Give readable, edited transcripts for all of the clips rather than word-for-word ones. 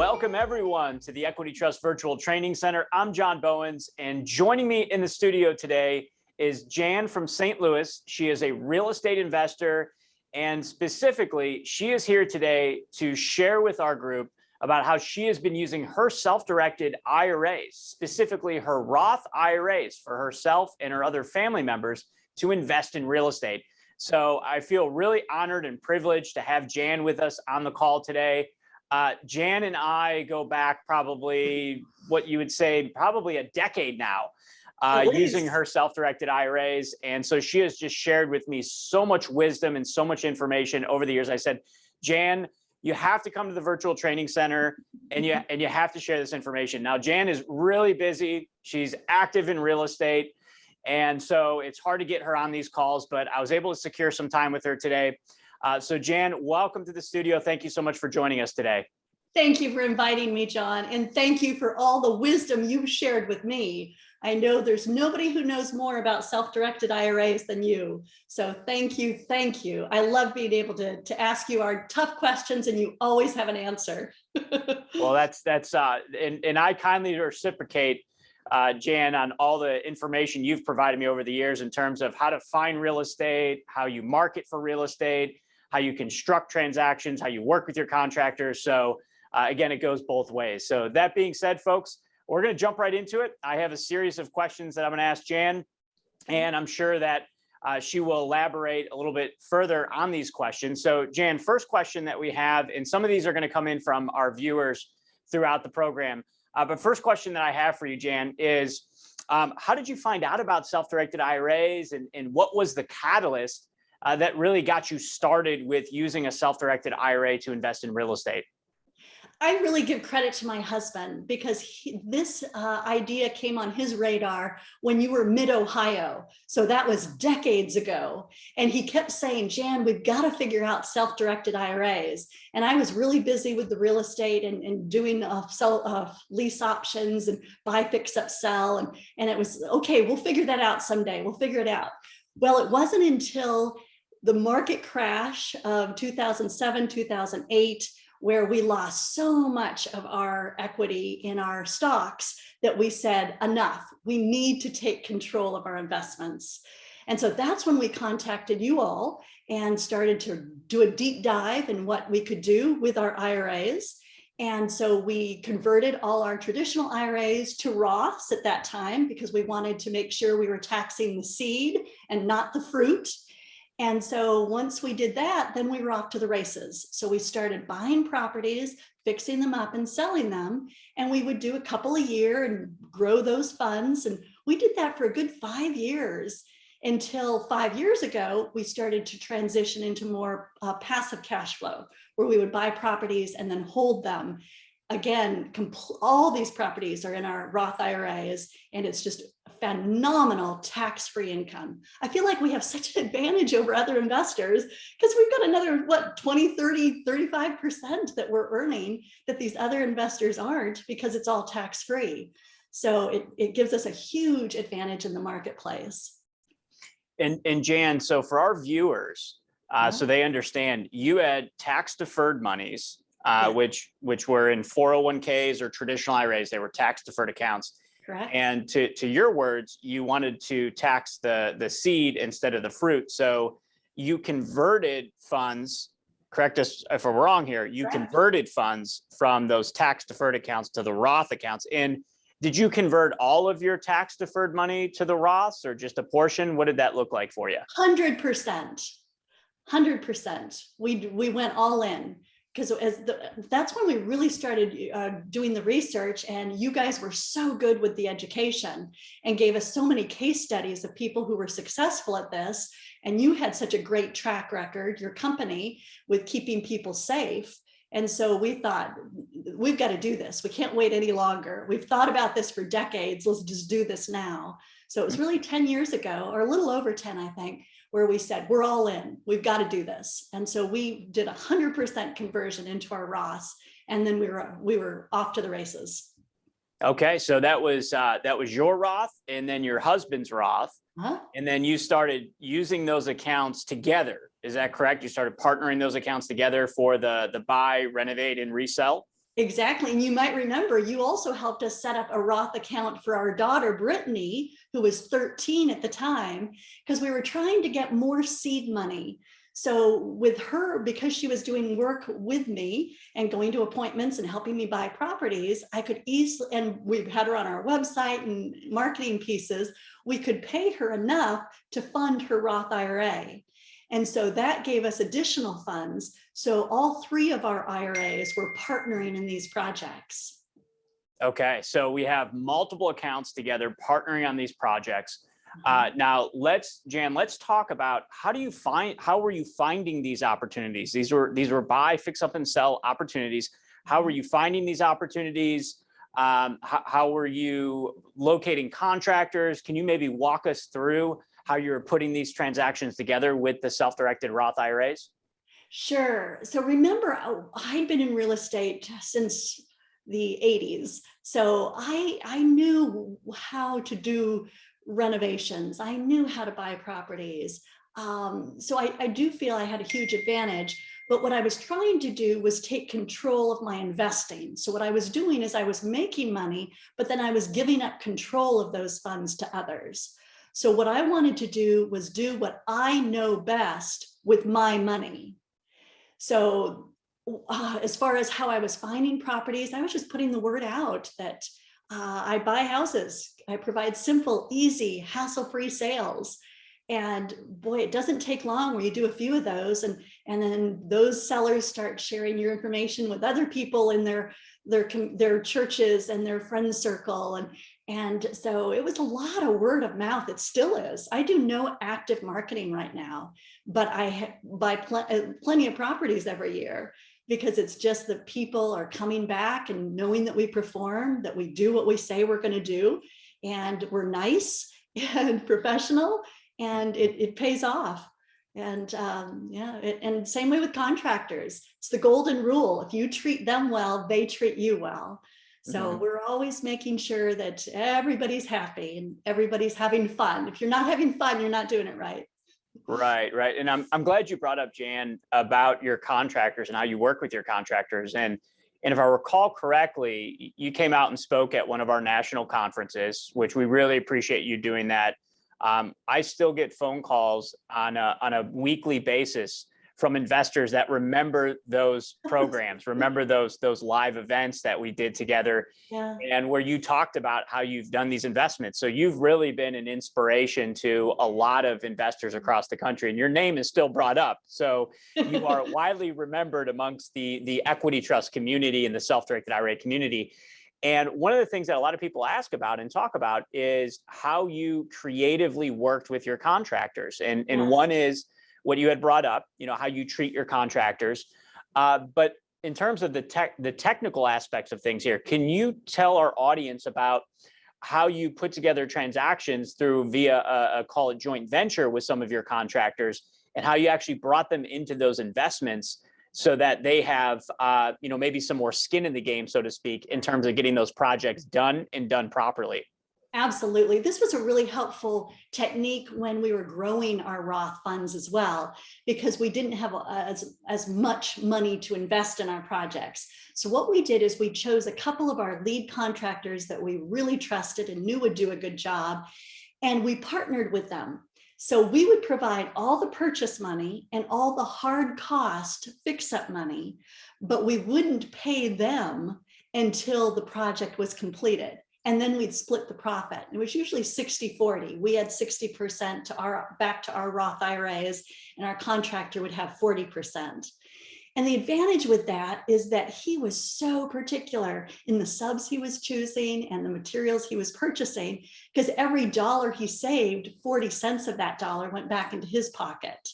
Welcome everyone to the Equity Trust Virtual Training Center. I'm John Bowens, and joining me in the studio today is Jan from St. Louis. She is a real estate investor, and specifically, she is here today to share with our group about how she has been using her self-directed IRAs, specifically her Roth IRAs for herself and her other family members to invest in real estate. So I feel really honored and privileged to have Jan with us on the call today. Jan and I go back probably what you would say, probably a decade now, using her self-directed IRAs. And so she has just shared with me so much wisdom and so much information over the years. I said, Jan, you have to come to the virtual training center and you have to share this information. Now, Jan is really busy. She's active in real estate. And so it's hard to get her on these calls, but I was able to secure some time with her today. So Jan, welcome to the studio. Thank you so much for joining us today. Thank you for inviting me, John. And thank you for all the wisdom you've shared with me. I know there's nobody who knows more about self-directed IRAs than you. So thank you. Thank you. I love being able to ask you our tough questions and you always have an answer. Well, and I kindly reciprocate, Jan, on all the information you've provided me over the years in terms of how to find real estate, how you market for real estate, how you construct transactions, how you work with your contractors. So again, it goes both ways. So that being said, folks, we're going to jump right into it. I have a series of questions that I'm going to ask Jan, and I'm sure that she will elaborate a little bit further on these questions. So Jan, first question that we have, and some of these are going to come in from our viewers throughout the program. But first question that I have for you, Jan, is how did you find out about self-directed IRAs, and what was the catalyst that really got you started with using a self-directed IRA to invest in real estate? I really give credit to my husband because this idea came on his radar when you were mid-Ohio. So that was decades ago. And he kept saying, Jan, we've got to figure out self-directed IRAs. And I was really busy with the real estate and doing lease options and buy, fix, up, sell. And it was, okay, we'll figure that out someday. We'll figure it out. Well, it wasn't until the market crash of 2007, 2008, where we lost so much of our equity in our stocks that we said, enough, we need to take control of our investments. And so that's when we contacted you all and started to do a deep dive in what we could do with our IRAs. And so we converted all our traditional IRAs to Roths at that time because we wanted to make sure we were taxing the seed and not the fruit. And so once we did that, then we were off to the races. So we started buying properties, fixing them up and selling them. And we would do a couple a year and grow those funds. And we did that for a good 5 years until 5 years ago, we started to transition into more passive cash flow, where we would buy properties and then hold them. Again, all these properties are in our Roth IRAs, and it's just phenomenal tax-free income. I feel like we have such an advantage over other investors because we've got another, 20, 30, 35% that we're earning that these other investors aren't because it's all tax-free. So it gives us a huge advantage in the marketplace. And Jan, so for our viewers, so they understand, you had tax-deferred monies, which were in 401ks or traditional IRAs. They were tax-deferred accounts. Correct. And to your words, you wanted to tax the seed instead of the fruit. So you converted funds, correct us if we're wrong here, you Correct. Converted funds from those tax-deferred accounts to the Roth accounts. And did you convert all of your tax-deferred money to the Roths or just a portion? What did that look like for you? 100%. 100%. We went all in. Because that's when we really started doing the research, and you guys were so good with the education and gave us so many case studies of people who were successful at this. And you had such a great track record, your company, with keeping people safe. And so we thought, we've got to do this. We can't wait any longer. We've thought about this for decades. Let's just do this now. So it was really 10 years ago, or a little over 10, I think, where we said, we're all in, we've got to do this. And so we did 100% conversion into our Roths, and then we were off to the races. Okay, so that was your Roth and then your husband's Roth. And then you started using those accounts together. Is that correct? You started partnering those accounts together for the buy, renovate, and resell? Exactly. And you might remember you also helped us set up a Roth account for our daughter, Brittany, who was 13 at the time, because we were trying to get more seed money. So with her, because she was doing work with me and going to appointments and helping me buy properties, I could easily, and we had her on our website and marketing pieces, we could pay her enough to fund her Roth IRA. And so that gave us additional funds. So all three of our IRAs were partnering in these projects. Okay, so we have multiple accounts together partnering on these projects. Now Jan, let's talk about how were you finding these opportunities? These were buy, fix up and sell opportunities. How were you finding these opportunities? How were you locating contractors? Can you maybe walk us through how you're putting these transactions together with the self-directed Roth IRAs? Sure. So remember, I'd been in real estate since the 80s. So I knew how to do renovations. I knew how to buy properties. So I do feel I had a huge advantage. But what I was trying to do was take control of my investing. So what I was doing is I was making money, but then I was giving up control of those funds to others. So what I wanted to do was do what I know best with my money. So as far as how I was finding properties, I was just putting the word out that I buy houses. I provide simple, easy, hassle-free sales. And boy, it doesn't take long where you do a few of those, and then those sellers start sharing your information with other people in their churches and their friend circle. And so it was a lot of word of mouth. It still is. I do no active marketing right now, but I buy plenty of properties every year, because it's just that people are coming back and knowing that we perform, that we do what we say we're going to do, and we're nice and professional, and it pays off. And and same way with contractors. It's the golden rule. If you treat them well, they treat you well. So we're always making sure that everybody's happy and everybody's having fun. If you're not having fun, you're not doing it right. Right, right. And I'm glad you brought up, Jan, about your contractors and how you work with your contractors. And if I recall correctly, you came out and spoke at one of our national conferences, which we really appreciate you doing that. I still get phone calls on a weekly basis from investors that remember those programs, remember those live events that we did together, and where you talked about how you've done these investments. So you've really been an inspiration to a lot of investors across the country, and your name is still brought up. So you are widely remembered amongst the equity trust community and the self-directed IRA community. And one of the things that a lot of people ask about and talk about is how you creatively worked with your contractors. And one is what you had brought up, how you treat your contractors. But in terms of the technical aspects of things here, can you tell our audience about how you put together transactions via a call it joint venture with some of your contractors, and how you actually brought them into those investments so that they have, maybe some more skin in the game, so to speak, in terms of getting those projects done and done properly? Absolutely. This was a really helpful technique when we were growing our Roth funds as well, because we didn't have as much money to invest in our projects. So what we did is we chose a couple of our lead contractors that we really trusted and knew would do a good job, and we partnered with them. So we would provide all the purchase money and all the hard cost fix-up money, but we wouldn't pay them until the project was completed. And then we'd split the profit. It was usually 60-40. We had 60% back to our Roth IRAs, and our contractor would have 40%. And the advantage with that is that he was so particular in the subs he was choosing and the materials he was purchasing, because every dollar he saved, 40 cents of that dollar went back into his pocket.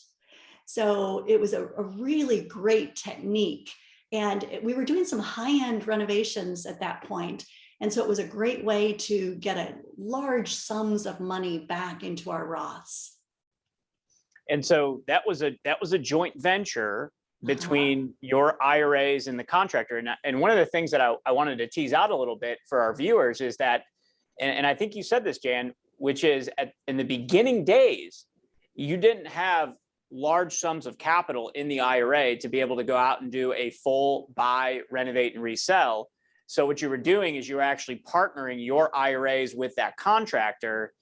So it was a really great technique. And we were doing some high-end renovations at that point. And so it was a great way to get large sums of money back into our Roths. And so that was a joint venture between your IRAs and the contractor. And one of the things that I wanted to tease out a little bit for our viewers is that, and I think you said this, Jan, which is in the beginning days, you didn't have large sums of capital in the IRA to be able to go out and do a full buy, renovate, and resell. So what you were doing is you were actually partnering your IRAs with that contractor,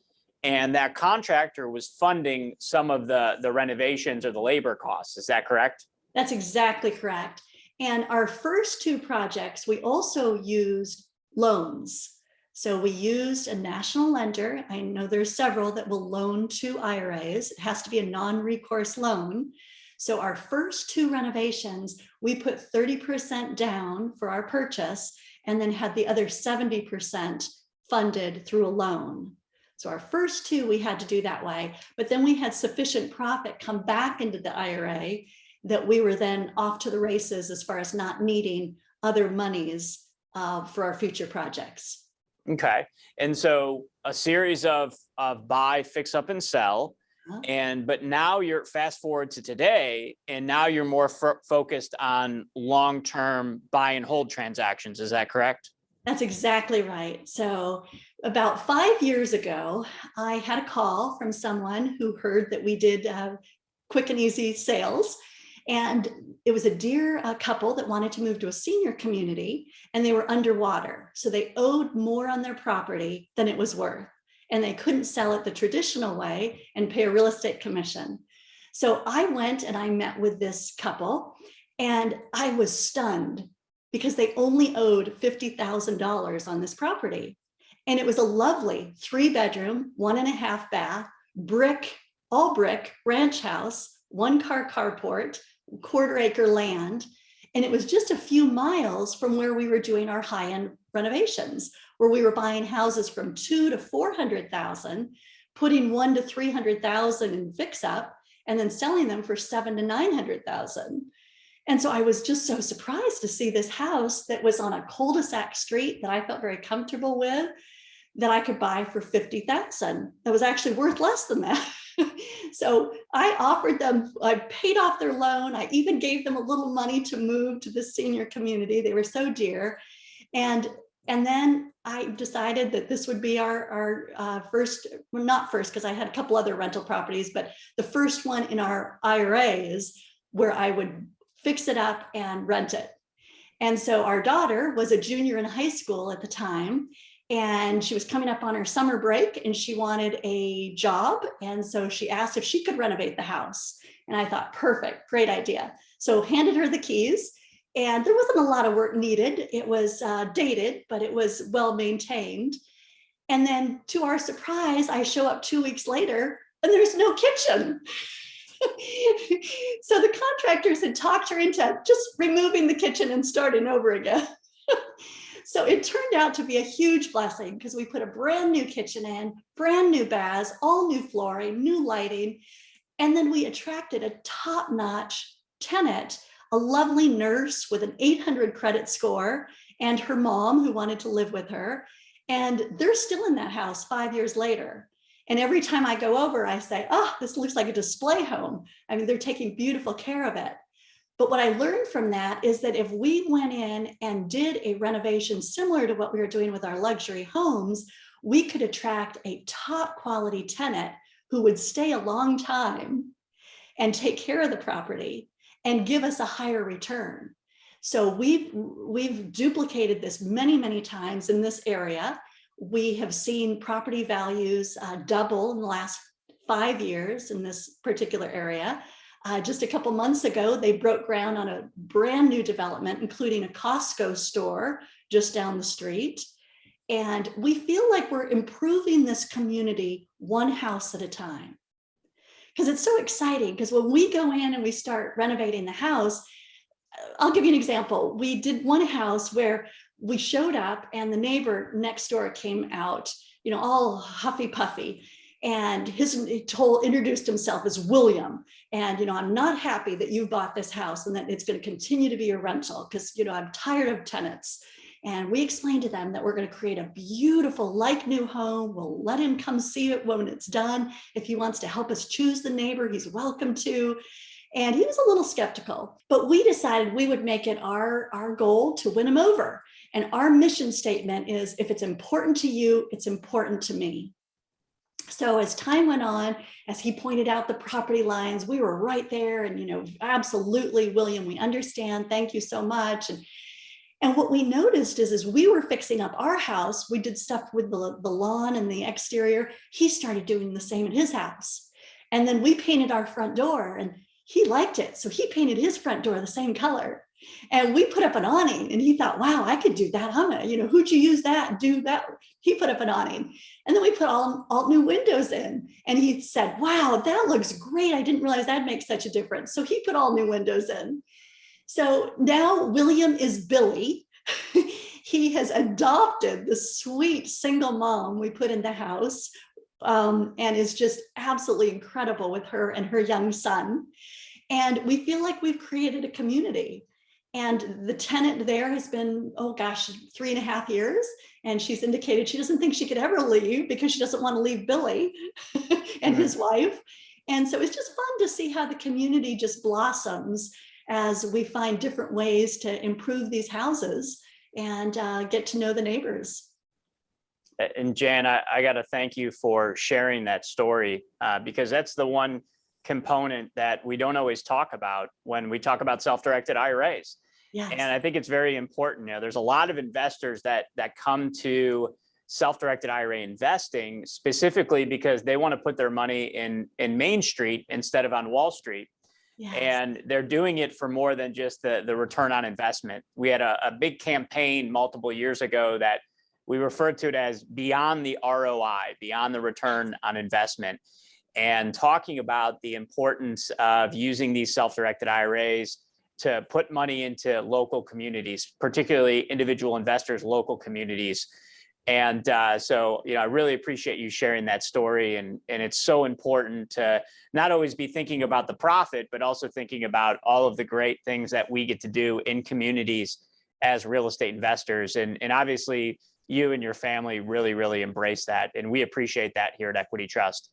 and that contractor was funding some of the renovations or the labor costs. Is that correct? That's exactly correct. And our first two projects, we also used loans. So we used a national lender. I know there's several that will loan to IRAs. It has to be a non-recourse loan. So our first two renovations, we put 30% down for our purchase and then had the other 70% funded through a loan. So our first two, we had to do that way, but then we had sufficient profit come back into the IRA that we were then off to the races as far as not needing other monies for our future projects. Okay. And so a series of buy, fix up and sell. But now you're fast forward to today, and now you're more focused on long-term buy and hold transactions. Is that correct? That's exactly right. So about 5 years ago, I had a call from someone who heard that we did quick and easy sales. And it was a dear couple that wanted to move to a senior community, and they were underwater. So they owed more on their property than it was worth, and they couldn't sell it the traditional way and pay a real estate commission. So I went and I met with this couple, and I was stunned because they only owed $50,000 on this property. And it was a lovely 3-bedroom, 1.5 bath, all brick ranch house, 1-car carport, 1/4 acre land. And it was just a few miles from where we were doing our high-end renovations, where we were buying houses from $200,000 to $400,000, putting $100,000 to $300,000 in fix up, and then selling them for $700,000 to $900,000. And so I was just so surprised to see this house that was on a cul-de-sac street that I felt very comfortable with, that I could buy for $50,000. That was actually worth less than that. So I offered them, I paid off their loan. I even gave them a little money to move to the senior community. They were so dear. And then I decided that this would be our first, well, not first, because I had a couple other rental properties, but the first one in our IRAs where I would fix it up and rent it. And so our daughter was a junior in high school at the time, and she was coming up on her summer break and she wanted a job. And so she asked if she could renovate the house. And I thought, perfect, great idea. So handed her the keys, and there wasn't a lot of work needed. It was dated, but it was well maintained. And then to our surprise, I show up 2 weeks later and there's no kitchen. So the contractors had talked her into just removing the kitchen and starting over again. So it turned out to be a huge blessing because we put a brand new kitchen in, brand new baths, all new flooring, new lighting. And then we attracted a top-notch tenant, a lovely nurse with an 800 credit score, and her mom who wanted to live with her. And they're still in that house 5 years later. And every time I go over, I say, oh, this looks like a display home. I mean, they're taking beautiful care of it. But what I learned from that is that if we went in and did a renovation similar to what we were doing with our luxury homes, we could attract a top quality tenant who would stay a long time and take care of the property and give us a higher return. So we've duplicated this many, many times in this area. We have seen property values double in the last 5 years in this particular area. Just a couple months ago, they broke ground on a brand new development, including a Costco store just down the street. And we feel like we're improving this community one house at a time. Because it's so exciting, because when we go in and we start renovating the house, I'll give you an example. We did one house where we showed up and the neighbor next door came out, you know, all huffy puffy. And he introduced himself as William. And, you know, I'm not happy that you bought this house and that it's going to continue to be a rental because, you know, I'm tired of tenants. And we explained to them that we're going to create a beautiful, like new home. We'll let him come see it when it's done. If he wants to help us choose the neighbor, he's welcome to. And he was a little skeptical, but we decided we would make it our goal to win him over. And our mission statement is, if it's important to you, it's important to me. So as time went on, as he pointed out the property lines, we were right there. And, absolutely, William, we understand. Thank you so much. And what we noticed is, as we were fixing up our house, we did stuff with the lawn and the exterior. He started doing the same in his house. And then we painted our front door, and he liked it. So he painted his front door the same color. And we put up an awning, and he thought, wow, I could do that. Who'd you use that? Do that. He put up an awning. And then we put all new windows in. And he said, wow, that looks great. I didn't realize that'd make such a difference. So he put all new windows in. So now William is Billy. He has adopted the sweet single mom we put in the house, and is just absolutely incredible with her and her young son. And we feel like we've created a community. And the tenant there has been, 3.5 years. And she's indicated she doesn't think she could ever leave because she doesn't want to leave Billy and his wife. And so it's just fun to see how the community just blossoms as we find different ways to improve these houses and get to know the neighbors. And Jan, I got to thank you for sharing that story, because that's the one component that we don't always talk about when we talk about self-directed IRAs. Yes. And I think it's very important. There's a lot of investors that come to self-directed IRA investing specifically because they want to put their money in Main Street instead of on Wall Street. Yes. And they're doing it for more than just the return on investment. We had a big campaign multiple years ago that we referred to it as beyond the ROI, beyond the return on investment, and talking about the importance of using these self-directed IRAs to put money into local communities, particularly individual investors, local communities. And so, I really appreciate you sharing that story. And it's so important to not always be thinking about the profit, but also thinking about all of the great things that we get to do in communities as real estate investors. And obviously, you and your family really, really embrace that. And we appreciate that here at Equity Trust.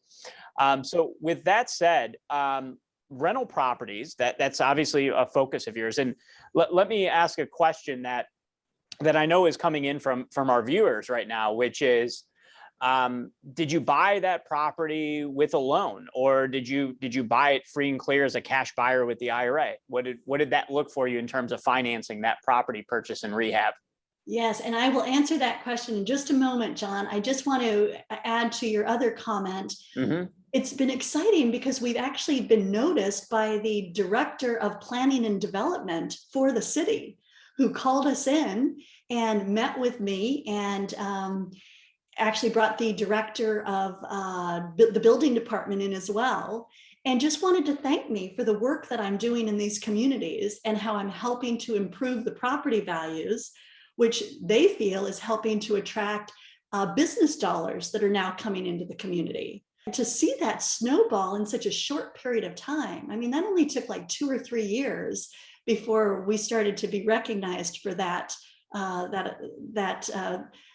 So with that said, rental properties, that's obviously a focus of yours. And let me ask a question that I know is coming in from our viewers right now, which is, did you buy that property with a loan, or did you buy it free and clear as a cash buyer with the IRA? What did that look for you in terms of financing that property purchase and rehab? Yes, and I will answer that question in just a moment, John. I just want to add to your other comment. Mm-hmm. It's been exciting because we've actually been noticed by the director of planning and development for the city, who called us in and met with me, and actually brought the director of the building department in as well, and just wanted to thank me for the work that I'm doing in these communities and how I'm helping to improve the property values, which they feel is helping to attract business dollars that are now coming into the community. And to see that snowball in such a short period of time, I mean, that only took like 2 or 3 years before we started to be recognized for that,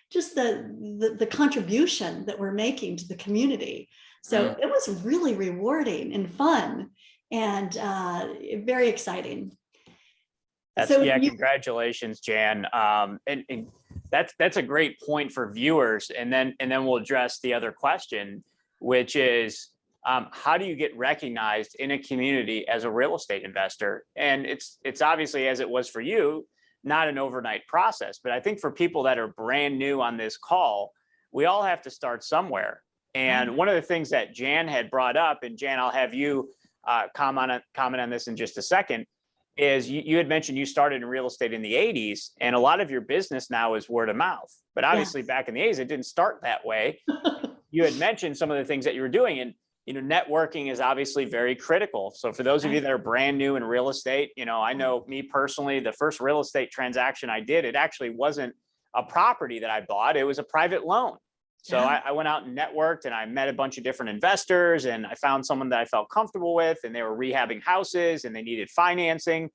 just the contribution that we're making to the community. So it was really rewarding and fun, and very exciting. Congratulations, Jan. And that's a great point for viewers. And then we'll address the other question, which is, how do you get recognized in a community as a real estate investor? And it's obviously, as it was for you, not an overnight process. But I think for people that are brand new on this call, we all have to start somewhere. And one of the things that Jan had brought up, and Jan, I'll have you comment on this in just a second, is you had mentioned you started in real estate in the 80s, and a lot of your business now is word of mouth. But obviously back in the 80s, it didn't start that way. You had mentioned some of the things that you were doing, and networking is obviously very critical. So for those of you that are brand new in real estate, I know me personally, the first real estate transaction I did, it actually wasn't a property that I bought, it was a private loan. So I went out and networked, and I met a bunch of different investors, and I found someone that I felt comfortable with, and they were rehabbing houses and they needed financing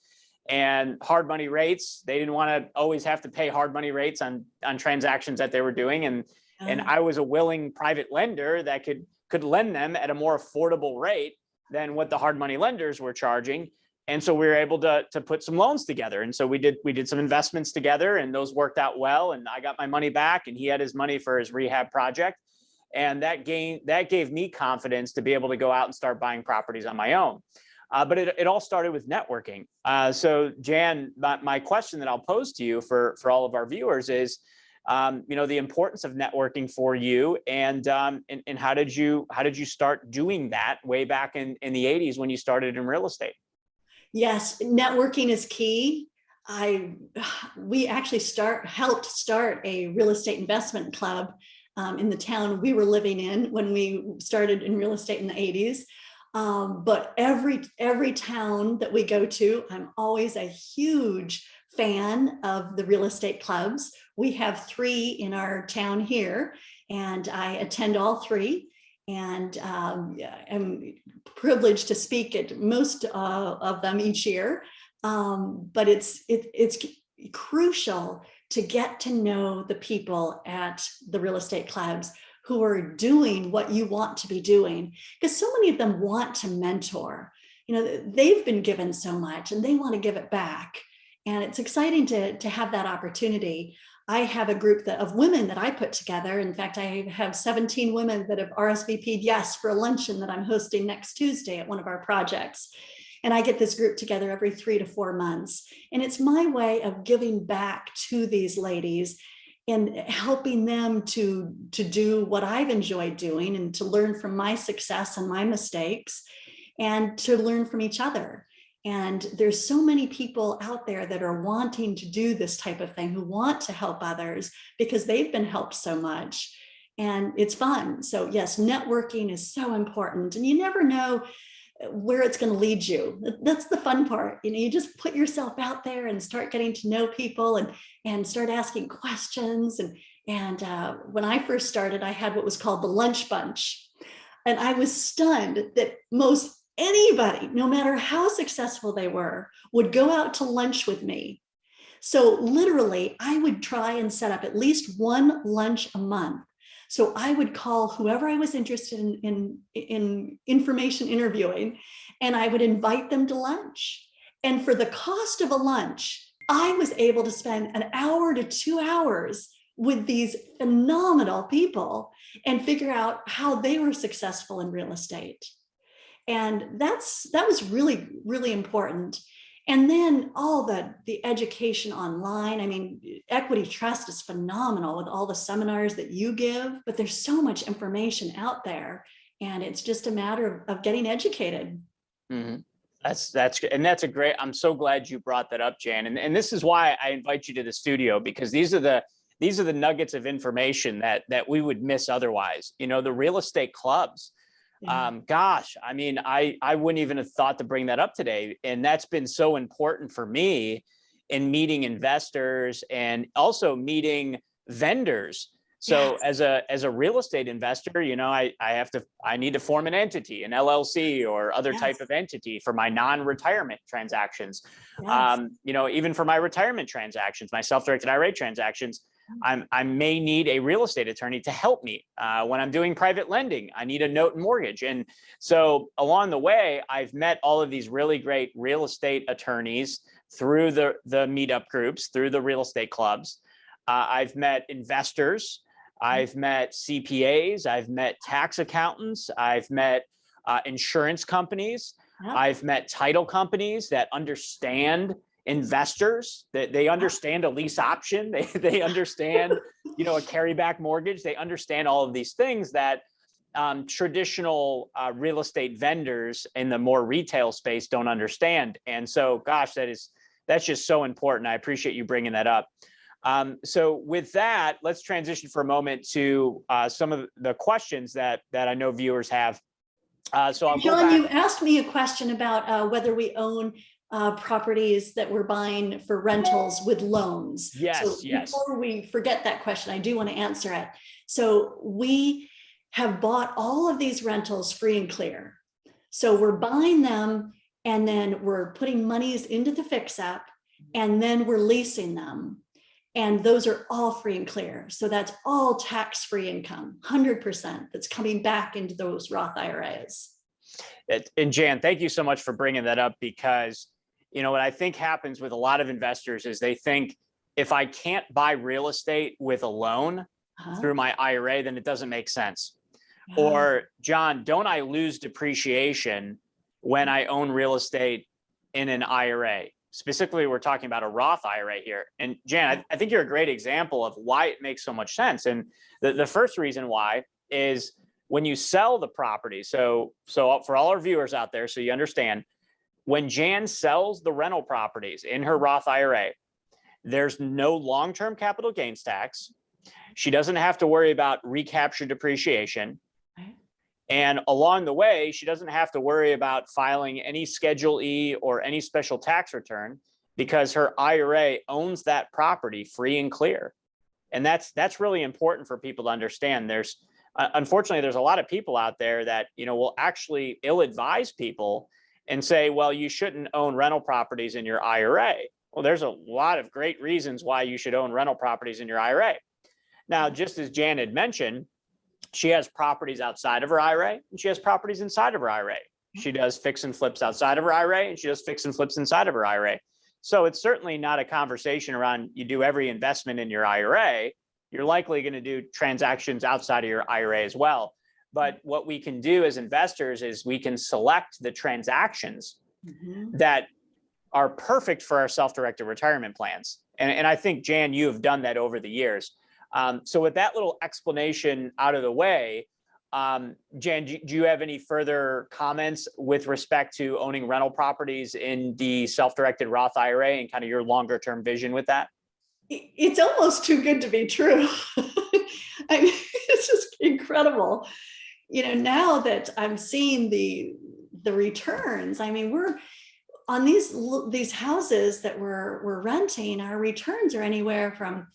and hard money rates. They didn't want to always have to pay hard money rates on transactions that they were doing. And I was a willing private lender that could lend them at a more affordable rate than what the hard money lenders were charging. And so we were able to put some loans together. And so we did some investments together, and those worked out well. And I got my money back, and he had his money for his rehab project. And that gave me confidence to be able to go out and start buying properties on my own. But it all started with networking. So Jan, my question that I'll pose to you for all of our viewers is, the importance of networking for you, and how did you start doing that way back in the 80s when you started in real estate? Yes, networking is key. We actually helped start a real estate investment club in the town we were living in when we started in real estate in the 80s. But every town that we go to, I'm always a huge fan of the real estate clubs. We have 3 in our town here, and I attend all 3. And I'm privileged to speak at most of them each year. But it's crucial to get to know the people at the real estate clubs who are doing what you want to be doing, because so many of them want to mentor. They've been given so much and they want to give it back. And it's exciting to have that opportunity. I have a group of women that I put together. In fact, I have 17 women that have RSVP'd yes for a luncheon that I'm hosting next Tuesday at one of our projects. And I get this group together every 3 to 4 months. And it's my way of giving back to these ladies and helping them to do what I've enjoyed doing, and to learn from my success and my mistakes, and to learn from each other. And there's so many people out there that are wanting to do this type of thing, who want to help others because they've been helped so much, and it's fun. So yes, networking is so important, and you never know where it's going to lead you. That's the fun part. You just put yourself out there and start getting to know people, and start asking questions. And when I first started, I had what was called the lunch bunch. And I was stunned that most anybody, no matter how successful they were, would go out to lunch with me. So literally, I would try and set up at least one lunch a month. So I would call whoever I was interested in information interviewing, and I would invite them to lunch. And for the cost of a lunch, I was able to spend an hour to 2 hours with these phenomenal people and figure out how they were successful in real estate. And that was really, really important. And then all the education online. I mean, Equity Trust is phenomenal with all the seminars that you give, but there's so much information out there, and it's just a matter of getting educated. Mm-hmm. That's a great, I'm so glad you brought that up, Jan. And this is why I invite you to the studio, because these are the nuggets of information that we would miss otherwise. The real estate clubs. Yeah. Gosh, I mean, I wouldn't even have thought to bring that up today. And that's been so important for me in meeting investors and also meeting vendors. So yes, as a real estate investor, I need to form an entity, an LLC or other yes, type of entity for my non-retirement transactions. Yes. Even for my retirement transactions, my self-directed IRA transactions, I may need a real estate attorney to help me. When I'm doing private lending, I need a note and mortgage. And so along the way, I've met all of these really great real estate attorneys through the meetup groups, through the real estate clubs. I've met investors. I've met CPAs. I've met tax accountants. I've met insurance companies. Yep. I've met title companies that understand investors, that they understand a lease option. They understand, a carryback mortgage. They understand all of these things that traditional real estate vendors in the more retail space don't understand. And so, gosh, that's just so important. I appreciate you bringing that up. So with that, let's transition for a moment to some of the questions that I know viewers have. So I'll John, you asked me a question about whether we own properties that we're buying for rentals with loans. Yes, so yes. Before we forget that question, I do want to answer it. So we have bought all of these rentals free and clear. So we're buying them, and then we're putting monies into the fix up, and then we're leasing them. And those are all free and clear. So that's all tax-free income, 100% that's coming back into those Roth IRAs. And Jan, thank you so much for bringing that up, because what I think happens with a lot of investors is they think, if I can't buy real estate with a loan through my IRA, then it doesn't make sense. Or, John, don't I lose depreciation when I own real estate in an IRA? Specifically, we're talking about a Roth IRA here. And Jan, I think you're a great example of why it makes so much sense. And the first reason why is when you sell the property. So for all our viewers out there, so you understand, when Jan sells the rental properties in her Roth IRA, there's no long-term capital gains tax. She doesn't have to worry about recapture depreciation. And along the way, she doesn't have to worry about filing any Schedule E or any special tax return because her IRA owns that property free and clear. And that's really important for people to understand. Unfortunately, there's a lot of people out there that, will actually ill-advise people and say, well, you shouldn't own rental properties in your IRA. Well, there's a lot of great reasons why you should own rental properties in your IRA. Now, just as Jan had mentioned, she has properties outside of her IRA and she has properties inside of her IRA. She does fix and flips outside of her IRA and she does fix and flips inside of her IRA. So it's certainly not a conversation around you do every investment in your IRA. You're likely going to do transactions outside of your IRA as well. But what we can do as investors is we can select the transactions that are perfect for our self-directed retirement plans. And I think, Jan, you have done that over the years. So with that little explanation out of the way, Jan, do you have any further comments with respect to owning rental properties in the self-directed Roth IRA and kind of your longer term vision with that? It's almost too good to be true. I mean, it's just incredible. Now that I'm seeing the returns, I mean, we're on these houses that we're renting, our returns are anywhere from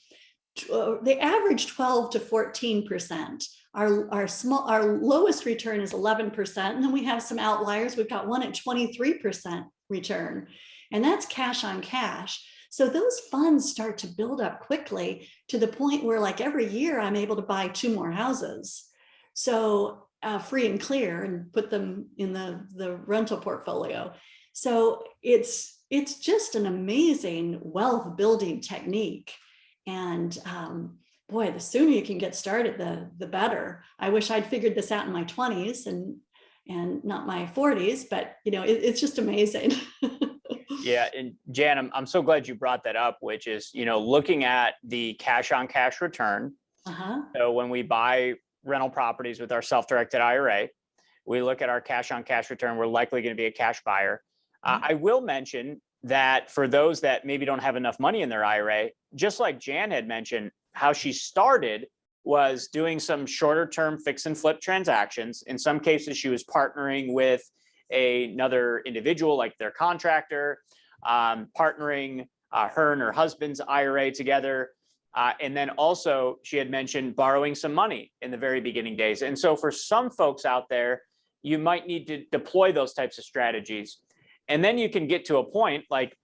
they average 12 to 14%. Our lowest return is 11%, and then we have some outliers. We've got one at 23% return, and that's cash on cash. So those funds start to build up quickly to the point where, like, every year I'm able to buy 2 more houses, so free and clear, and put them in the rental portfolio. So it's just an amazing wealth building technique. And boy, the sooner you can get started, the better. I wish I'd figured this out in my 20s and not my 40s, but it's just amazing. Yeah, and Jan, I'm so glad you brought that up, which is, looking at the cash on cash return. So when we buy rental properties with our self-directed IRA, we look at our cash on cash return, we're likely going to be a cash buyer. I will mention that for those that maybe don't have enough money in their IRA, just like Jan had mentioned, how she started was doing some shorter term fix and flip transactions. In some cases, she was partnering with another individual, like their contractor, partnering her and her husband's IRA together. And then also she had mentioned borrowing some money in the very beginning days. And so for some folks out there, you might need to deploy those types of strategies. And then you can get to a point like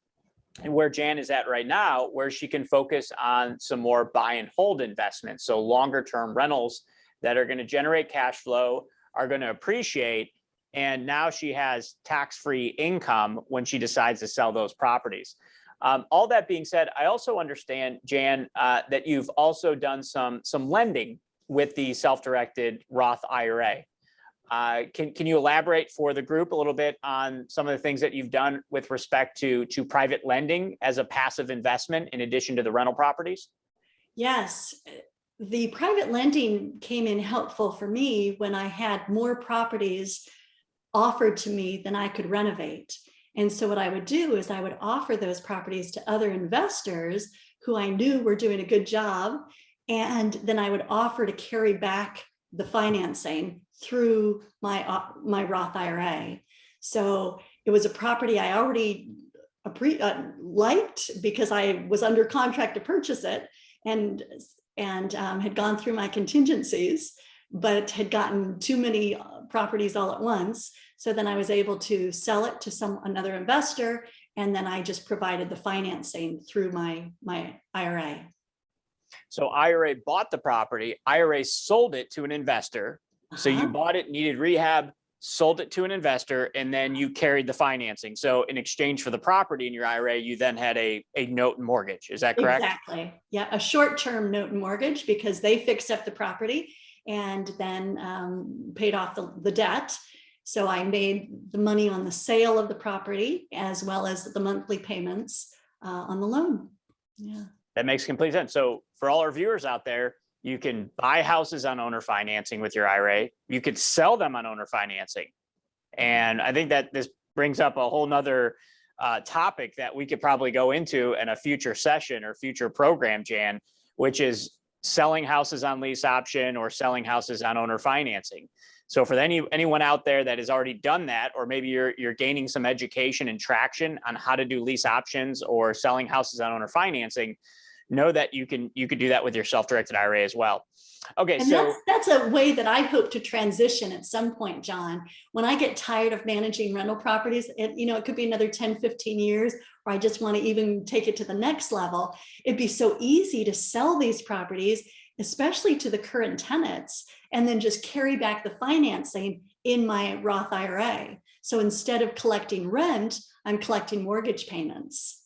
where Jan is at right now, where she can focus on some more buy and hold investments. So longer term rentals that are going to generate cash flow, are going to appreciate. And now she has tax-free income when she decides to sell those properties. All that being said, I also understand, Jan, that you've also done some lending with the self-directed Roth IRA. Can you elaborate for the group a little bit on some of the things that you've done with respect to private lending as a passive investment in addition to the rental properties? Yes, the private lending came in helpful for me when I had more properties offered to me than I could renovate. And so what I would do is I would offer those properties to other investors who I knew were doing a good job. And then I would offer to carry back the financing through my Roth IRA. So it was a property I already liked because I was under contract to purchase it and had gone through my contingencies, but had gotten too many properties all at once. So then I was able to sell it to another investor, and then I just provided the financing through my IRA. So IRA bought the property, IRA sold it to an investor. So you bought it, needed rehab, sold it to an investor, and then you carried the financing. So in exchange for the property in your IRA, you then had a note and mortgage. Is that correct? Exactly. Yeah, a short-term note and mortgage, because they fixed up the property and then paid off the debt. So I made the money on the sale of the property as well as the monthly payments on the loan. Yeah. That makes complete sense. So for all our viewers out there, you can buy houses on owner financing with your IRA. You could sell them on owner financing. And I think that this brings up a whole nother topic that we could probably go into in a future session or future program, Jan, which is selling houses on lease option or selling houses on owner financing. So for anyone out there that has already done that, or maybe you're gaining some education and traction on how to do lease options or selling houses on owner financing, know that you could do that with your self-directed IRA as well. Okay, and so that's a way that I hope to transition at some point, John. When I get tired of managing rental properties, it could be another 10, 15 years, or I just want to even take it to the next level. It'd be so easy to sell these properties, especially to the current tenants, and then just carry back the financing in my Roth IRA. So instead of collecting rent, I'm collecting mortgage payments.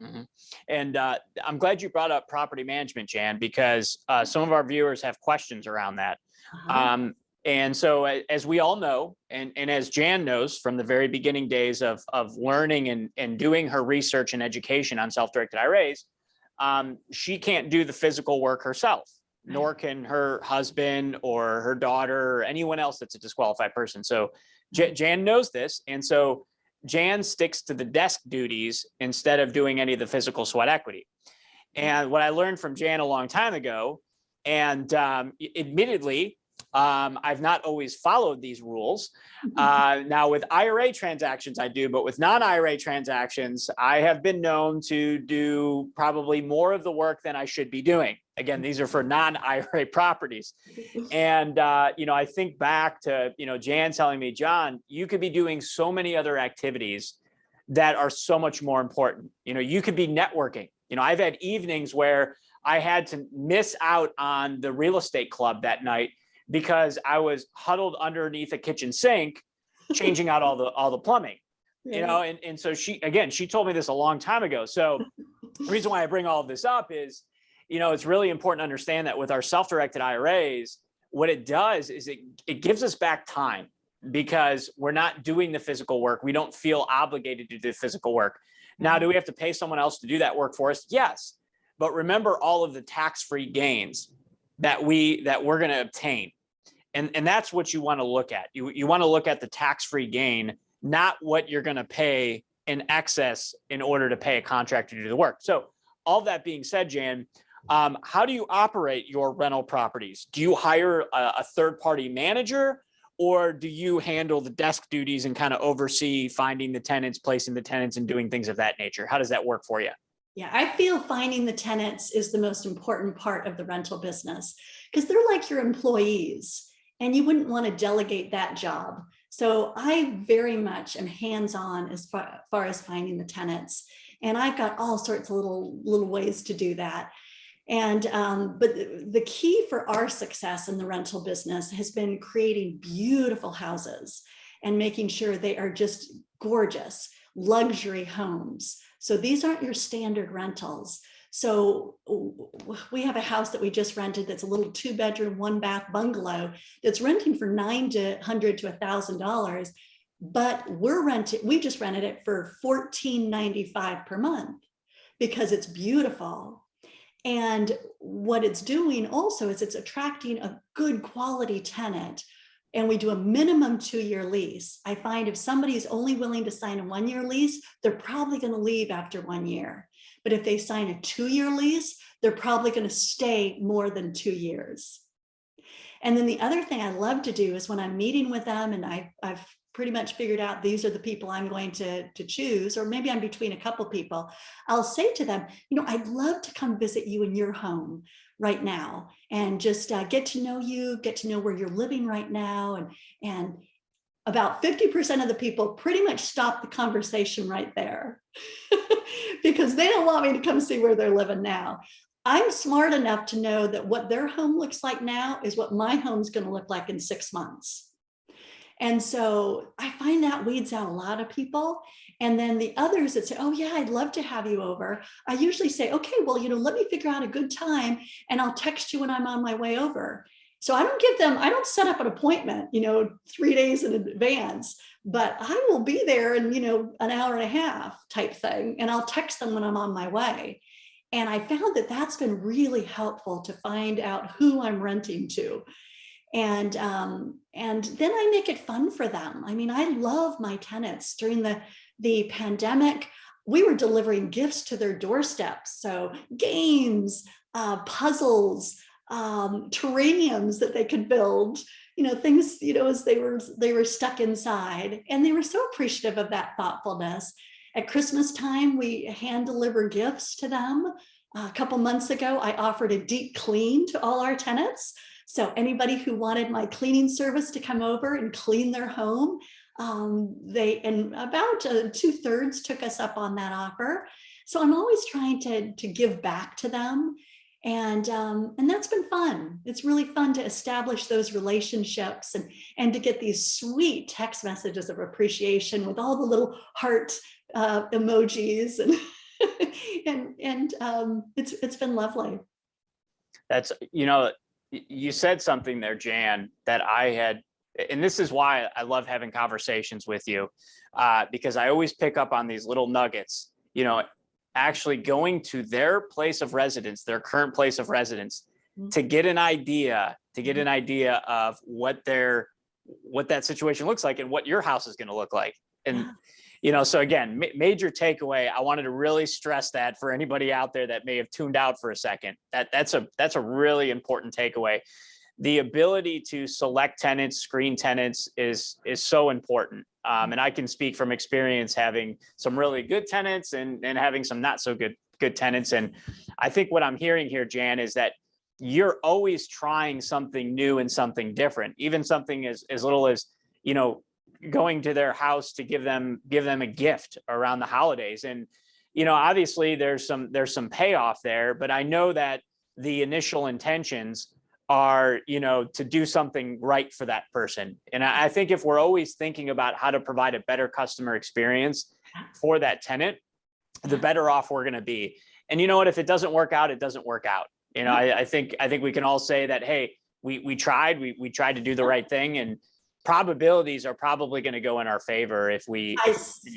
Mm-hmm. And I'm glad you brought up property management, Jan, because some of our viewers have questions around that. And so as we all know, and as Jan knows from the very beginning days of learning and doing her research and education on self-directed IRAs, she can't do the physical work herself, nor can her husband or her daughter or anyone else that's a disqualified person. So Jan knows this. And so Jan sticks to the desk duties instead of doing any of the physical sweat equity. And what I learned from Jan a long time ago, and admittedly, I've not always followed these rules. Now with IRA transactions, I do, but with non-IRA transactions, I have been known to do probably more of the work than I should be doing. Again, these are for non-IRA properties. And, I think back to, Jan telling me, John, you could be doing so many other activities that are so much more important. You could be networking. I've had evenings where I had to miss out on the real estate club that night because I was huddled underneath a kitchen sink, changing out all the plumbing, and so she told me this a long time ago. So the reason why I bring all of this up is, it's really important to understand that with our self-directed IRAs, what it does is it gives us back time because we're not doing the physical work. We don't feel obligated to do the physical work. Now, do we have to pay someone else to do that work for us? Yes. But remember all of the tax-free gains that we're going to obtain. And that's what you want to look at. You want to look at the tax-free gain, not what you're going to pay in excess in order to pay a contractor to do the work. So all that being said, Jan, how do you operate your rental properties? Do you hire a third-party manager, or do you handle the desk duties and kind of oversee finding the tenants, placing the tenants, and doing things of that nature? How does that work for you? Yeah, I feel finding the tenants is the most important part of the rental business because they're like your employees and you wouldn't want to delegate that job. So I very much am hands-on as far as finding the tenants. And I've got all sorts of little ways to do that. And but the key for our success in the rental business has been creating beautiful houses and making sure they are just gorgeous luxury homes. So these aren't your standard rentals. So we have a house that we just rented that's a little 2-bedroom, 1-bath bungalow that's renting for $900 to $1,000, but we just rented it for $1,495 per month because it's beautiful. And what it's doing also is it's attracting a good quality tenant. And we do a minimum 2-year lease. I find if somebody's only willing to sign a 1-year lease, they're probably going to leave after 1 year. But if they sign a 2-year lease, they're probably going to stay more than 2 years. And then the other thing I love to do is when I'm meeting with them and I've pretty much figured out these are the people I'm going to choose, or maybe I'm between a couple people, I'll say to them, I'd love to come visit you in your home right now and just get to know you, get to know where you're living right now. And about 50% of the people pretty much stop the conversation right there because they don't want me to come see where they're living now. I'm smart enough to know that what their home looks like now is what my home's going to look like in 6 months. And so I find that weeds out a lot of people. And then the others that say, oh yeah, I'd love to have you over, I usually say, okay, well, let me figure out a good time and I'll text you when I'm on my way over. So I don't set up an appointment, 3 days in advance, but I will be there in, an hour and a half type thing. And I'll text them when I'm on my way. And I found that that's been really helpful to find out who I'm renting to. And then I make it fun for them. I mean, I love my tenants. During the pandemic, we were delivering gifts to their doorsteps. So games, puzzles, terrariums that they could build, things, as they were stuck inside. And they were so appreciative of that thoughtfulness. At Christmas time, we hand deliver gifts to them. A couple months ago, I offered a deep clean to all our tenants. So anybody who wanted my cleaning service to come over and clean their home, and about 2/3 took us up on that offer. So I'm always trying to give back to them. And that's been fun. It's really fun to establish those relationships and to get these sweet text messages of appreciation with all the little heart emojis and it's been lovely. That's, you said something there, Jan, that I had, and this is why I love having conversations with you, because I always pick up on these little nuggets, actually going to their place of residence, their current place of residence, to get an idea of what that situation looks like and what your house is going to look like. And so again, major takeaway. I wanted to really stress that for anybody out there that may have tuned out for a second, that's a really important takeaway. The ability to select tenants, screen tenants is so important. And I can speak from experience having some really good tenants and having some not so good tenants. And I think what I'm hearing here, Jan, is that you're always trying something new and something different, even something as little as, going to their house to give them a gift around the holidays. And, obviously there's some payoff there, but I know that the initial intentions are, to do something right for that person. And I think if we're always thinking about how to provide a better customer experience for that tenant, the better off we're going to be. And you know what, if it doesn't work out, it doesn't work out. I think we can all say that, hey, we tried to do the right thing, and probabilities are probably going to go in our favor if we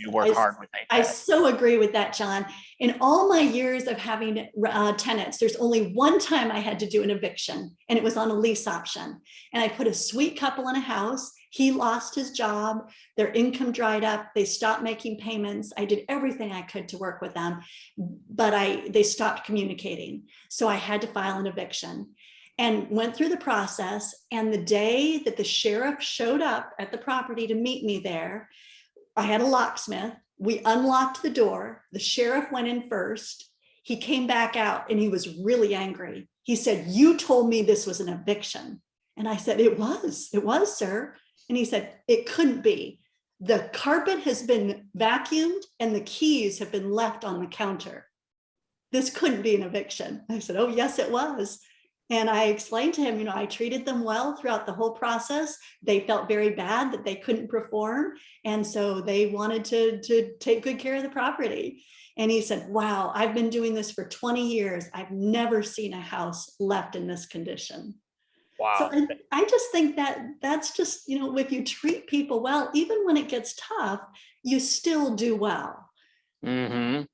work hard with it. I so agree with that, John. In all my years of having tenants, there's only one time I had to do an eviction, and it was on a lease option. And I put a sweet couple in a house. He lost his job. Their income dried up. They stopped making payments. I did everything I could to work with them, but they stopped communicating. So I had to file an eviction. And went through the process. And the day that the sheriff showed up at the property to meet me there, I had a locksmith. We unlocked the door. The sheriff went in first. He came back out and he was really angry. He said, "You told me this was an eviction." And I said, it was, sir. And he said, "It couldn't be. The carpet has been vacuumed and the keys have been left on the counter. This couldn't be an eviction." I said, "Oh, yes, it was." And I explained to him, I treated them well throughout the whole process. They felt very bad that they couldn't perform. And so they wanted to take good care of the property. And he said, "Wow, I've been doing this for 20 years. I've never seen a house left in this condition." Wow. So I just think that's just, if you treat people well, even when it gets tough, you still do well. Mm-hmm.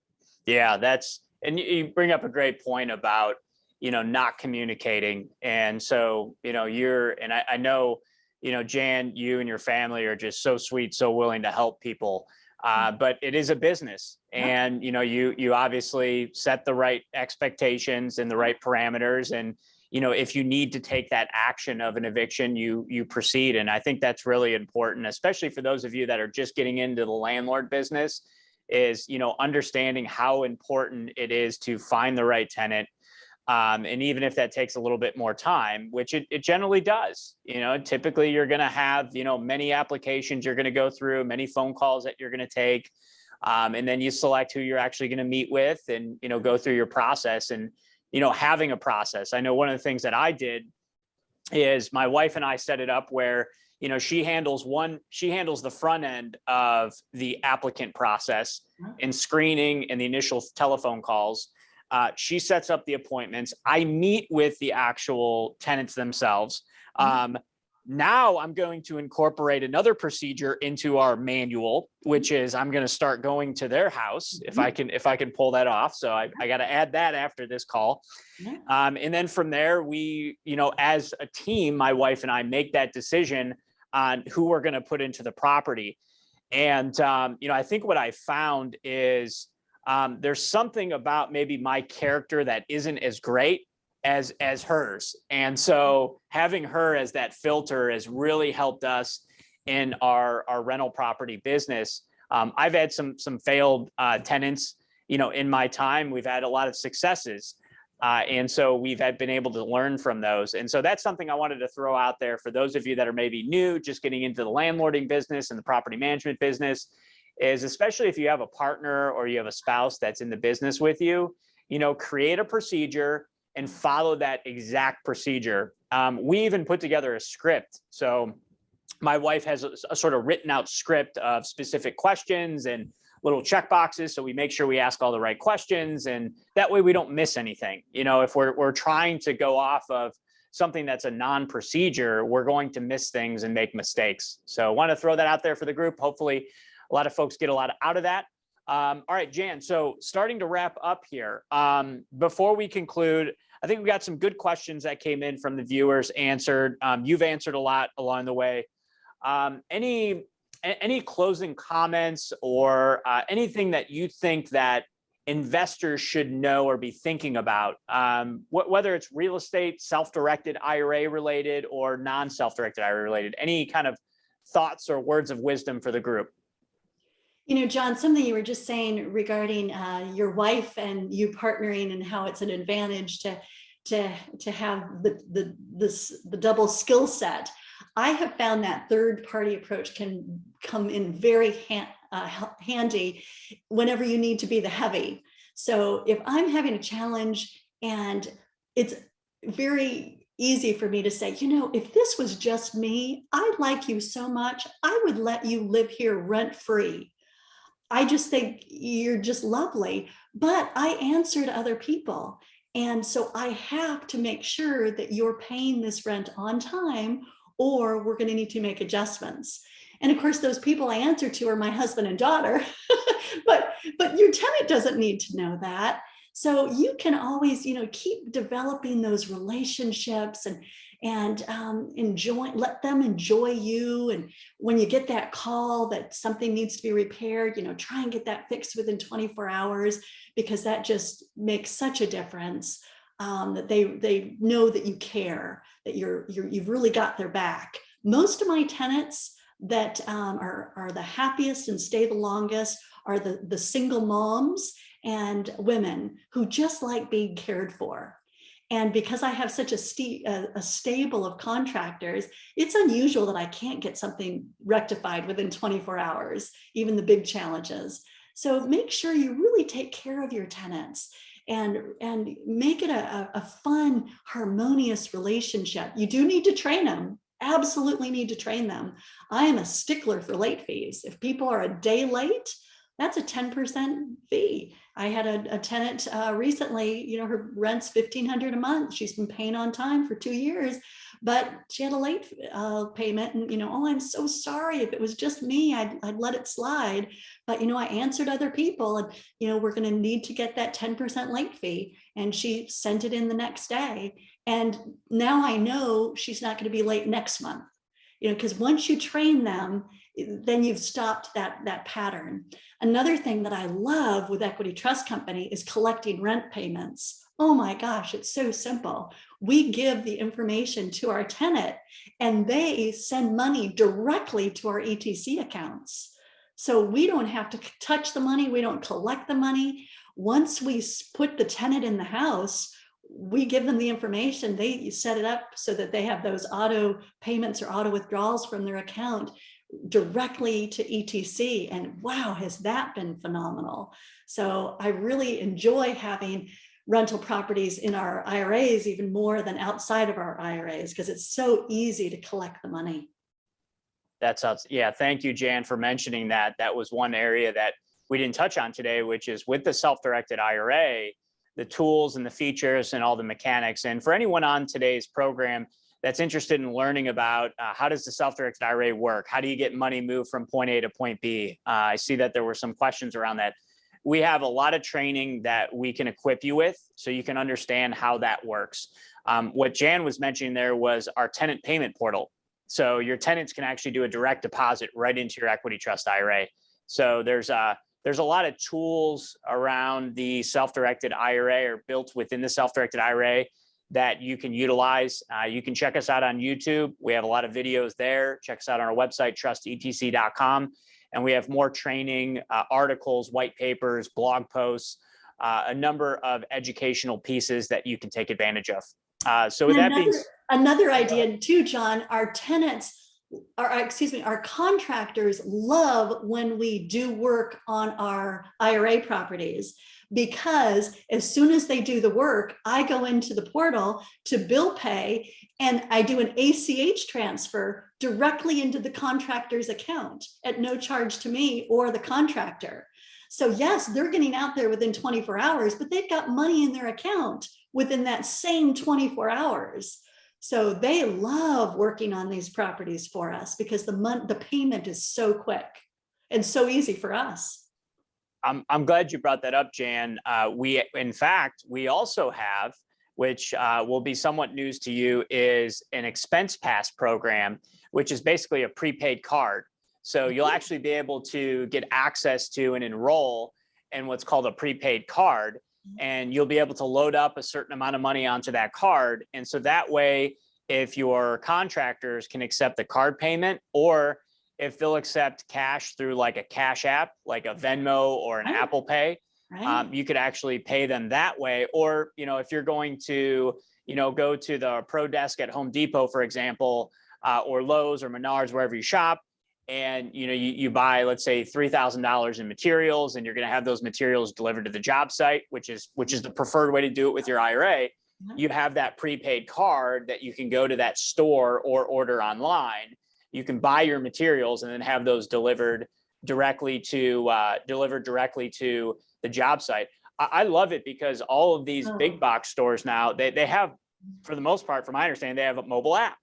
Yeah, and you bring up a great point about, not communicating. And so, I know, Jan, you and your family are just so sweet, so willing to help people. But it is a business, and, you obviously set the right expectations and the right parameters. And, if you need to take that action of an eviction, you proceed. And I think that's really important, especially for those of you that are just getting into the landlord business, is, understanding how important it is to find the right tenant. And even if that takes a little bit more time, which it generally does, typically you're going to have, many applications you're going to go through, many phone calls that you're going to take. And then you select who you're actually going to meet with and, go through your process and, having a process. I know one of the things that I did is my wife and I set it up where, she handles the front end of the applicant process and screening and the initial telephone calls. She sets up the appointments. I meet with the actual tenants themselves. Now I'm going to incorporate another procedure into our manual, which is I'm going to start going to their house if I can pull that off. So I got to add that after this call. And then from there, we, as a team, my wife and I make that decision on who we're going to put into the property. And, I think what I found is there's something about maybe my character that isn't as great as hers. And so having her as that filter has really helped us in our rental property business. I've had some failed tenants, in my time. We've had a lot of successes. And so we've been able to learn from those. And so that's something I wanted to throw out there for those of you that are maybe new, just getting into the landlording business and the property management business, is especially if you have a partner or you have a spouse that's in the business with you, create a procedure and follow that exact procedure. We even put together a script. So my wife has a sort of written out script of specific questions and little check boxes. So we make sure we ask all the right questions, and that way we don't miss anything. If we're trying to go off of something that's a non-procedure, we're going to miss things and make mistakes. So I want to throw that out there for the group. Hopefully a lot of folks get a lot out of that. All right, Jan, so starting to wrap up here. Before we conclude, I think we got some good questions that came in from the viewers answered. You've answered a lot along the way. Any closing comments or anything that you think that investors should know or be thinking about, whether it's real estate, self-directed IRA related or non-self-directed IRA related? Any kind of thoughts or words of wisdom for the group? John, something you were just saying regarding your wife and you partnering and how it's an advantage to have the double skill set. I have found that third party approach can come in very handy whenever you need to be the heavy. So if I'm having a challenge and it's very easy for me to say, if this was just me, I like you so much, I would let you live here rent free. I just think you're just lovely, but I answer to other people. And so I have to make sure that you're paying this rent on time, or we're going to need to make adjustments. And of course, those people I answer to are my husband and daughter, but your tenant doesn't need to know that. So you can always, keep developing those relationships and let them enjoy you. And when you get that call that something needs to be repaired, try and get that fixed within 24 hours, because that just makes such a difference. That they know that you care, that you've really got their back. Most of my tenants that are the happiest and stay the longest are the single moms and women who just like being cared for. And because I have such a stable of contractors, it's unusual that I can't get something rectified within 24 hours, even the big challenges. So make sure you really take care of your tenants and make it a fun, harmonious relationship. You do need to train them. Absolutely need to train them. I am a stickler for late fees. If people are a day late, that's a 10% fee. I had a tenant recently, her rent's $1,500 a month. She's been paying on time for 2 years, but she had a late payment, and oh, I'm so sorry. If it was just me, I'd let it slide. But I answered other people, and we're going to need to get that 10% late fee. And she sent it in the next day. And now I know she's not going to be late next month. Because once you train them, then you've stopped that pattern. Another thing that I love with Equity Trust Company is collecting rent payments. Oh my gosh, it's so simple. We give the information to our tenant and they send money directly to our ETC accounts. So we don't have to touch the money. We don't collect the money. Once we put the tenant in the house, we give them the information. They set it up so that they have those auto payments or auto withdrawals from their account directly to ETC. And wow, has that been phenomenal. So I really enjoy having rental properties in our IRAs even more than outside of our IRAs, because it's so easy to collect the money. Yeah, thank you, Jan, for mentioning that. That was one area that we didn't touch on today, which is with the self-directed IRA, the tools and the features and all the mechanics. And for anyone on today's program that's interested in learning about how does the self-directed IRA work? How do you get money moved from point A to point B? I see that there were some questions around that. We have a lot of training that we can equip you with so you can understand how that works. What Jan was mentioning there was our tenant payment portal. So your tenants can actually do a direct deposit right into your equity trust IRA. So there's a lot of tools around the self-directed IRA or built within the self-directed IRA that you can utilize. You can check us out on YouTube. We have a lot of videos there. Check us out on our website, trustetc.com. And we have more training, articles, white papers, blog posts, a number of educational pieces that you can take advantage of. So with that being said, another idea too, John, our contractors love when we do work on our IRA properties, because as soon as they do the work, I go into the portal to bill pay and I do an ACH transfer directly into the contractor's account at no charge to me or the contractor. So yes, they're getting out there within 24 hours, but they've got money in their account within that same 24 hours. So they love working on these properties for us because the payment is so quick and so easy for us. I'm glad you brought that up, Jan. In fact, we also have, which will be somewhat news to you, is an expense pass program, which is basically a prepaid card. So you'll actually be able to get access to and enroll in what's called a prepaid card, and you'll be able to load up a certain amount of money onto that card. And so that way, if your contractors can accept the card payment, or if they'll accept cash through like a Cash App, like a Venmo or an Apple Pay, you could actually pay them that way. Or, if you're going to, go to the Pro Desk at Home Depot, for example, or Lowe's or Menards, wherever you shop, and you buy, let's say, $3,000 in materials, and you're going to have those materials delivered to the job site, which is the preferred way to do it with your IRA. You have that prepaid card that you can go to that store or order online. You can buy your materials and then have those delivered directly to the job site. I love it because all of these big box stores now, they have, for the most part, from my understanding, they have a mobile app.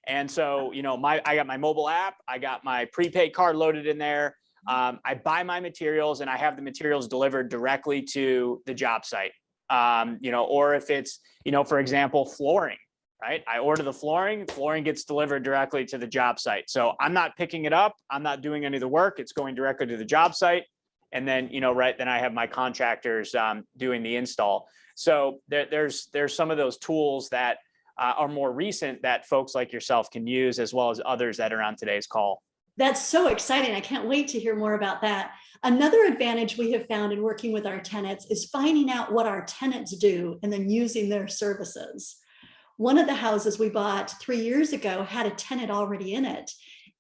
And so, I got my mobile app, I got my prepaid card loaded in there. I buy my materials and I have the materials delivered directly to the job site. Or if it's, for example, flooring, right? I order the flooring gets delivered directly to the job site. So I'm not picking it up. I'm not doing any of the work. It's going directly to the job site. And then, then I have my contractors doing the install. So there's some of those tools that are more recent that folks like yourself can use, as well as others that are on today's call. That's so exciting. I can't wait to hear more about that. Another advantage we have found in working with our tenants is finding out what our tenants do and then using their services. One of the houses we bought 3 years ago had a tenant already in it.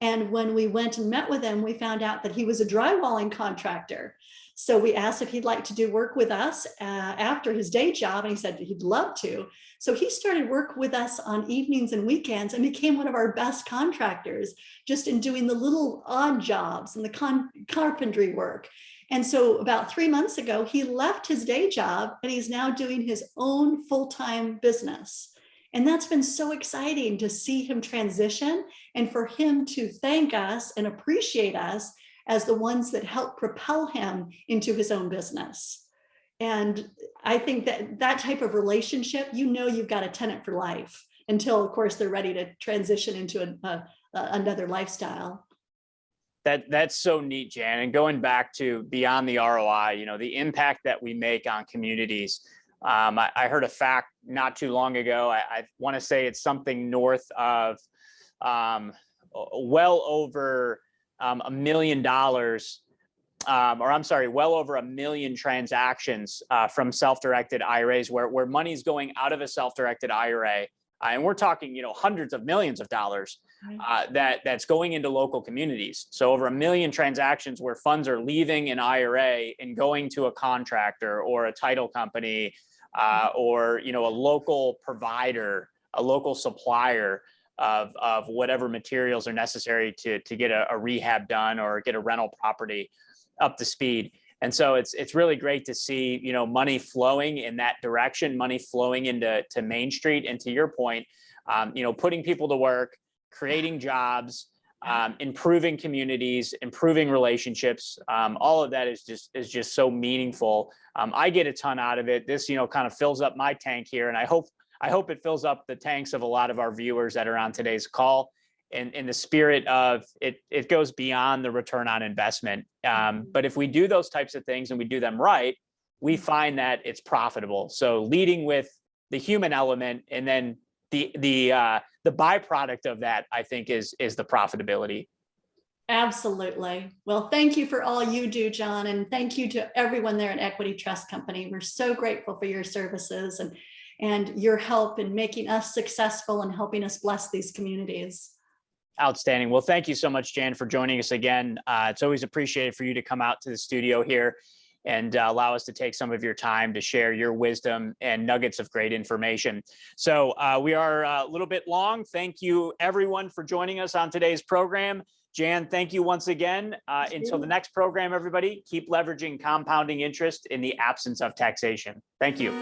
And when we went and met with him, we found out that he was a drywalling contractor. So we asked if he'd like to do work with us after his day job, and he said he'd love to. So he started work with us on evenings and weekends and became one of our best contractors, just in doing the little odd jobs and the carpentry work. And so about 3 months ago, he left his day job and he's now doing his own full-time business. And that's been so exciting to see him transition and for him to thank us and appreciate us as the ones that help propel him into his own business. And I think that that type of relationship, you've got a tenant for life until, of course, they're ready to transition into another lifestyle. That's so neat, Jan. And going back to beyond the ROI, the impact that we make on communities. I heard a fact not too long ago. I want to say it's something north of well over $1 million, well over 1 million transactions from self-directed IRAs where money's going out of a self-directed IRA. And we're talking, hundreds of millions of dollars that's going into local communities. So over 1 million transactions where funds are leaving an IRA and going to a contractor or a title company or, a local provider, a local supplier of whatever materials are necessary to get a rehab done or get a rental property up to speed. And so it's really great to see, money flowing in that direction, money flowing into Main Street. And to your point, putting people to work, creating jobs, improving communities, improving relationships. All of that is just so meaningful. I get a ton out of it. This, kind of fills up my tank here, and I hope it fills up the tanks of a lot of our viewers that are on today's call. And in the spirit of it goes beyond the return on investment. But if we do those types of things and we do them right, we find that it's profitable. So leading with the human element, and then the byproduct of that, I think, is the profitability. Absolutely. Well, thank you for all you do, John, and thank you to everyone there at Equity Trust Company. We're so grateful for your services and your help in making us successful and helping us bless these communities. Outstanding. Well, thank you so much, Jan, for joining us again. It's always appreciated for you to come out to the studio here and allow us to take some of your time to share your wisdom and nuggets of great information. So we are a little bit long. Thank you, everyone, for joining us on today's program. Jan, thank you once again. Until the next program, everybody, keep leveraging compounding interest in the absence of taxation. Thank you.